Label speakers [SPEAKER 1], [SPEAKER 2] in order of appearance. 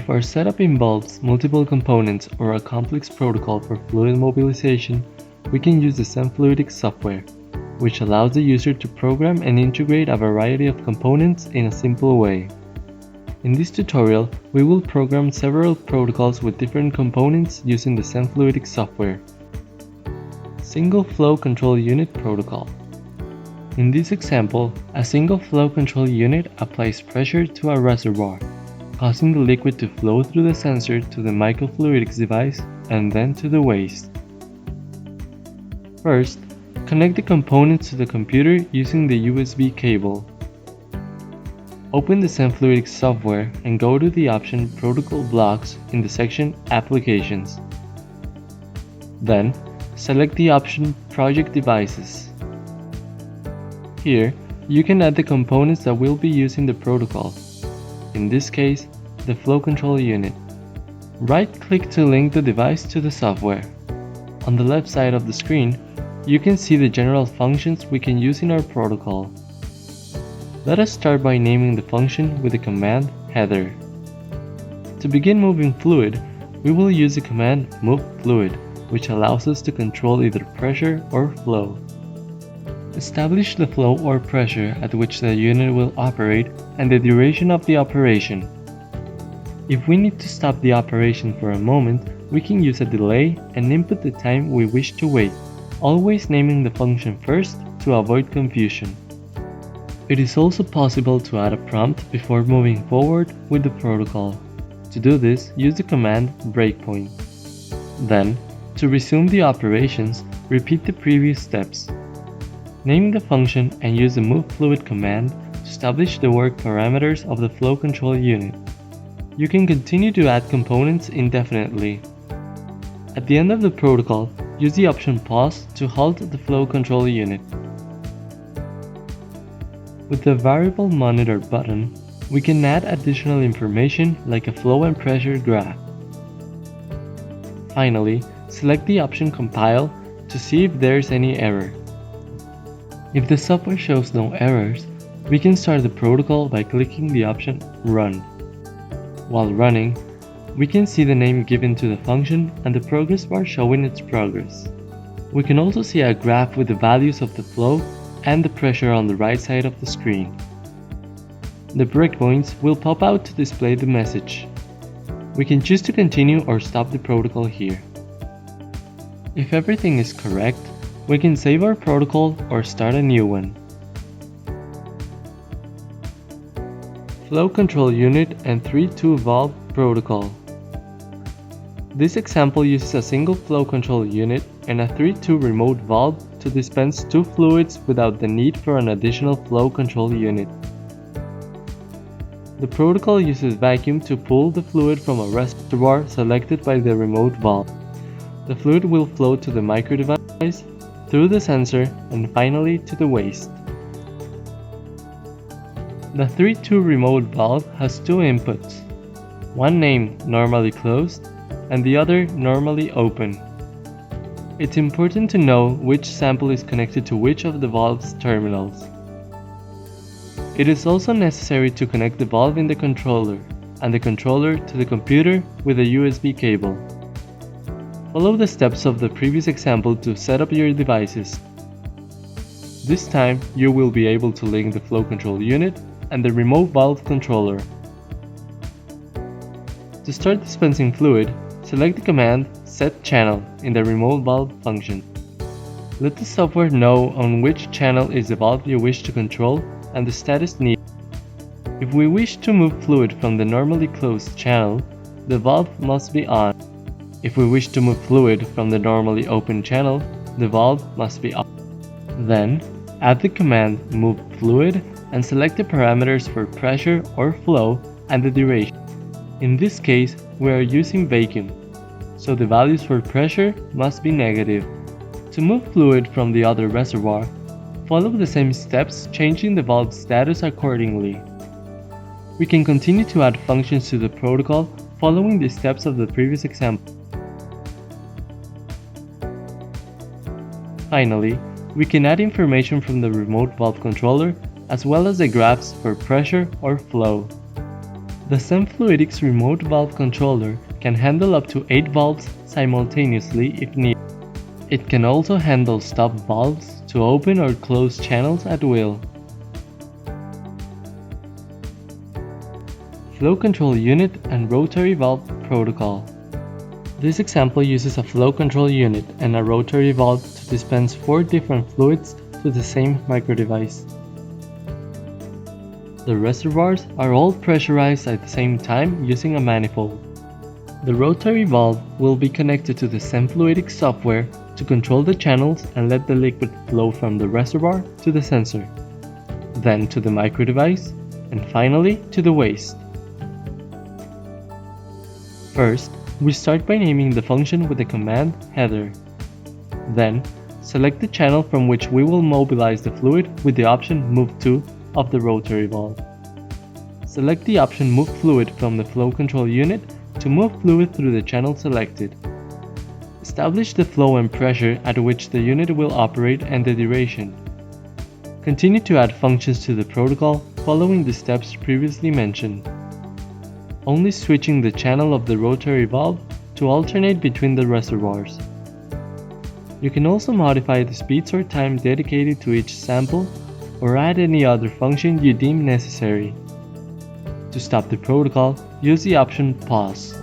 [SPEAKER 1] If our setup involves multiple components or a complex protocol for fluid mobilization, we can use the Zen Fluidic software, which allows the user to program and integrate a variety of components in a simple way. In this tutorial, we will program several protocols with different components using the Zen Fluidic software. Single Flow Control Unit Protocol. In this example, a single flow control unit applies pressure to a reservoir, causing the liquid to flow through the sensor to the microfluidics device and then to the waste. First, connect the components to the computer using the USB cable. Open the Zen Fluidic software and go to the option Protocol Blocks in the section Applications. Then, select the option Project Devices. Here, you can add the components that will be using the protocol. In this case, the flow control unit. Right-click to link the device to the software. On the left side of the screen, you can see the general functions we can use in our protocol. Let us start by naming the function with the command header. To begin moving fluid, we will use the command move fluid, which allows us to control either pressure or flow. Establish the flow or pressure at which the unit will operate and the duration of the operation. If we need to stop the operation for a moment, we can use a delay and input the time we wish to wait, always naming the function first to avoid confusion. It is also possible to add a prompt before moving forward with the protocol. To do this, use the command breakpoint. Then, to resume the operations, repeat the previous steps. Name the function and use the move fluid command to establish the work parameters of the flow control unit. You can continue to add components indefinitely. At the end of the protocol, use the option pause to halt the flow control unit. With the variable monitor button, we can add additional information like a flow and pressure graph. Finally, select the option compile to see if there's any error. If the software shows no errors, we can start the protocol by clicking the option Run. While running, we can see the name given to the function and the progress bar showing its progress. We can also see a graph with the values of the flow and the pressure on the right side of the screen. The breakpoints will pop out to display the message. We can choose to continue or stop the protocol here. If everything is correct, we can save our protocol or start a new one. Flow Control Unit and 3-2 Valve Protocol. This example uses a single flow control unit and a 3-2 remote valve to dispense 2 fluids without the need for an additional flow control unit. The protocol uses vacuum to pull the fluid from a reservoir selected by the remote valve. The fluid will flow to the micro device, through the sensor, and finally to the waste. The 3-2 remote valve has 2 inputs, one named normally closed and the other normally open. It's important to know which sample is connected to which of the valve's terminals. It is also necessary to connect the valve in the controller and the controller to the computer with a USB cable. Follow the steps of the previous example to set up your devices. This time, you will be able to link the flow control unit and the remote valve controller. To start dispensing fluid, select the command Set Channel in the remote valve function. Let the software know on which channel is the valve you wish to control and the status needed. If we wish to move fluid from the normally closed channel, the valve must be on. If we wish to move fluid from the normally open channel, the valve must be off. Then, add the command move fluid and select the parameters for pressure or flow and the duration. In this case, we are using vacuum, so the values for pressure must be negative. To move fluid from the other reservoir, follow the same steps, changing the valve status accordingly. We can continue to add functions to the protocol following the steps of the previous example. Finally, we can add information from the remote valve controller as well as the graphs for pressure or flow. The Zen Fluidics remote valve controller can handle up to 8 valves simultaneously if needed. It can also handle stop valves to open or close channels at will. Flow control unit and rotary valve protocol. This example uses a flow control unit and a rotary valve to dispense 4 different fluids to the same microdevice. The reservoirs are all pressurized at the same time using a manifold. The rotary valve will be connected to the Zen Fluidic software to control the channels and let the liquid flow from the reservoir to the sensor, then to the microdevice, and finally to the waste. First, we start by naming the function with the command header. Then, select the channel from which we will mobilize the fluid with the option Move To of the rotary valve. Select the option Move Fluid from the flow control unit to move fluid through the channel selected. Establish the flow and pressure at which the unit will operate and the duration. Continue to add functions to the protocol following the steps previously mentioned, only switching the channel of the rotary valve to alternate between the reservoirs. You can also modify the speeds or time dedicated to each sample or add any other function you deem necessary. To stop the protocol, use the option Pause.